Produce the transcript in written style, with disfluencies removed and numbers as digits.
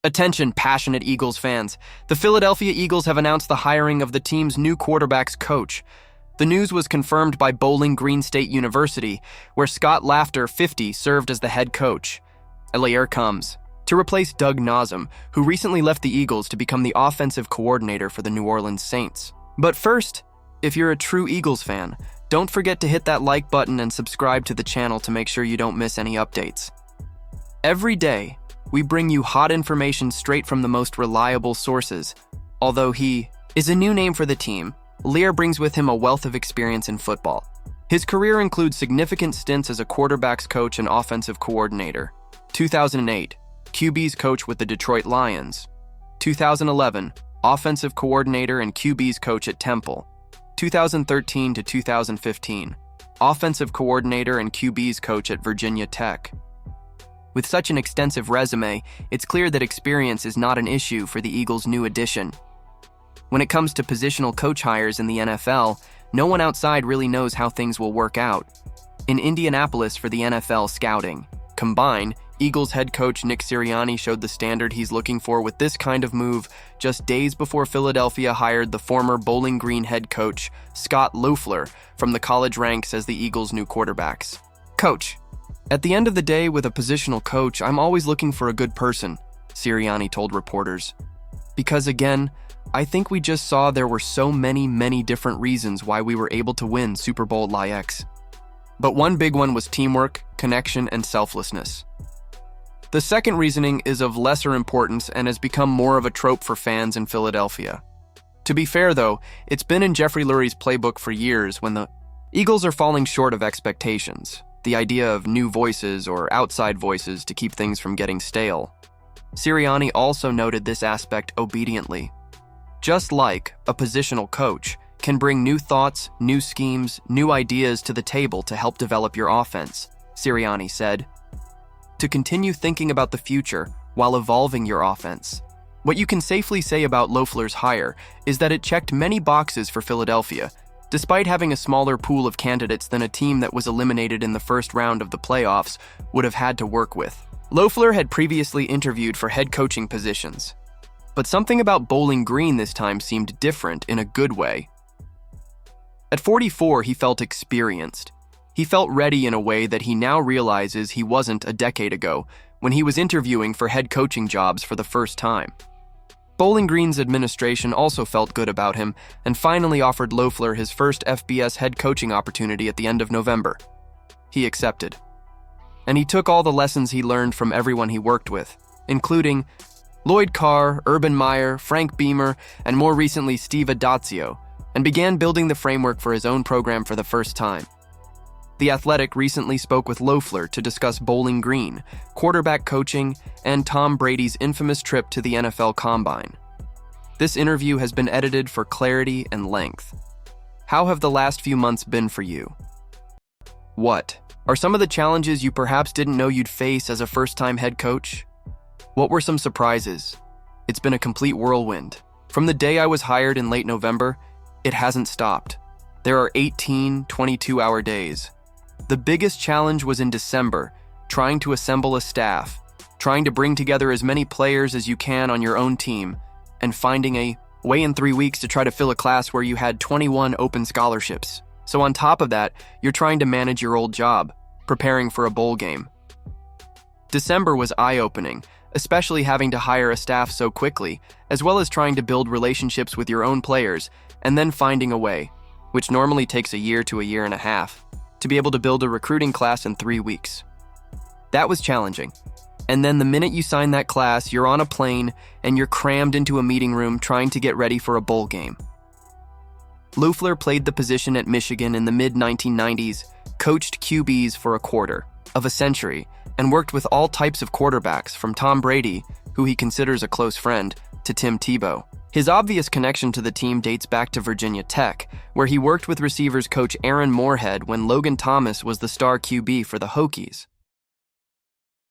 Attention, passionate Eagles fans. The Philadelphia Eagles have announced the hiring of the team's new quarterback's coach. The news was confirmed by Bowling Green State University, where Scott Laughter, 50, served as the head coach. Alaire comes to replace Doug Nazem, who recently left the Eagles to become the offensive coordinator for the New Orleans Saints. But first, if you're a true Eagles fan, don't forget to hit that like button and subscribe to the channel to make sure you don't miss any updates. Every day, we bring you hot information straight from the most reliable sources. Although he is a new name for the team, Lear brings with him a wealth of experience in football. His career includes significant stints as a quarterback's coach and offensive coordinator. 2008, QB's coach with the Detroit Lions. 2011, offensive coordinator and QB's coach at Temple. 2013 to 2015, offensive coordinator and QB's coach at Virginia Tech. With such an extensive resume, it's clear that experience is not an issue for the Eagles' new addition. When it comes to positional coach hires in the NFL, no one outside really knows how things will work out. In Indianapolis for the NFL scouting Combine, Eagles head coach Nick Sirianni showed the standard he's looking for with this kind of move just days before Philadelphia hired the former Bowling Green head coach Scott Loeffler from the college ranks as the Eagles' new quarterbacks. Coach, at the end of the day, with a positional coach, I'm always looking for a good person, Sirianni told reporters. Because again, I think we just saw there were so many different reasons why we were able to win Super Bowl LIX. But one big one was teamwork, connection, and selflessness. The second reasoning is of lesser importance and has become more of a trope for fans in Philadelphia. To be fair though, it's been in Jeffrey Lurie's playbook for years when the Eagles are falling short of expectations. The idea of new voices or outside voices to keep things from getting stale. Sirianni also noted this aspect obediently. Just like a positional coach can bring new thoughts, new schemes, new ideas to the table to help develop your offense, Sirianni said. To continue thinking about the future while evolving your offense. What you can safely say about Loeffler's hire is that it checked many boxes for Philadelphia, despite having a smaller pool of candidates than a team that was eliminated in the first round of the playoffs would have had to work with. Loeffler had previously interviewed for head coaching positions, but something about Bowling Green this time seemed different in a good way. At 44, he felt experienced. He felt ready in a way that he now realizes he wasn't a decade ago when he was interviewing for head coaching jobs for the first time. Bowling Green's administration also felt good about him and finally offered Loeffler his first FBS head coaching opportunity at the end of November. He accepted. And he took all the lessons he learned from everyone he worked with, including Lloyd Carr, Urban Meyer, Frank Beamer, and more recently Steve Adazio, and began building the framework for his own program for the first time. The Athletic recently spoke with Loeffler to discuss Bowling Green, quarterback coaching, and Tom Brady's infamous trip to the NFL Combine. This interview has been edited for clarity and length. How have the last few months been for you? What are some of the challenges you perhaps didn't know you'd face as a first-time head coach? What were some surprises? It's been a complete whirlwind. From the day I was hired in late November, it hasn't stopped. There are 18 22-hour days. The biggest challenge was in December, trying to assemble a staff, trying to bring together as many players as you can on your own team, and finding a way in 3 weeks to try to fill a class where you had 21 open scholarships. So on top of that, you're trying to manage your old job, preparing for a bowl game. December was eye-opening, especially having to hire a staff so quickly, as well as trying to build relationships with your own players, and then finding a way, which normally takes a year to a year and a half, to be able to build a recruiting class in 3 weeks. That was challenging. And then the minute you sign that class, you're on a plane and you're crammed into a meeting room trying to get ready for a bowl game. Loeffler played the position at Michigan in the mid-1990s, coached QBs for a quarter of a century, and worked with all types of quarterbacks from Tom Brady, who he considers a close friend, to Tim Tebow. His obvious connection to the team dates back to Virginia Tech, where he worked with receivers coach Aaron Moorhead when Logan Thomas was the star QB for the Hokies.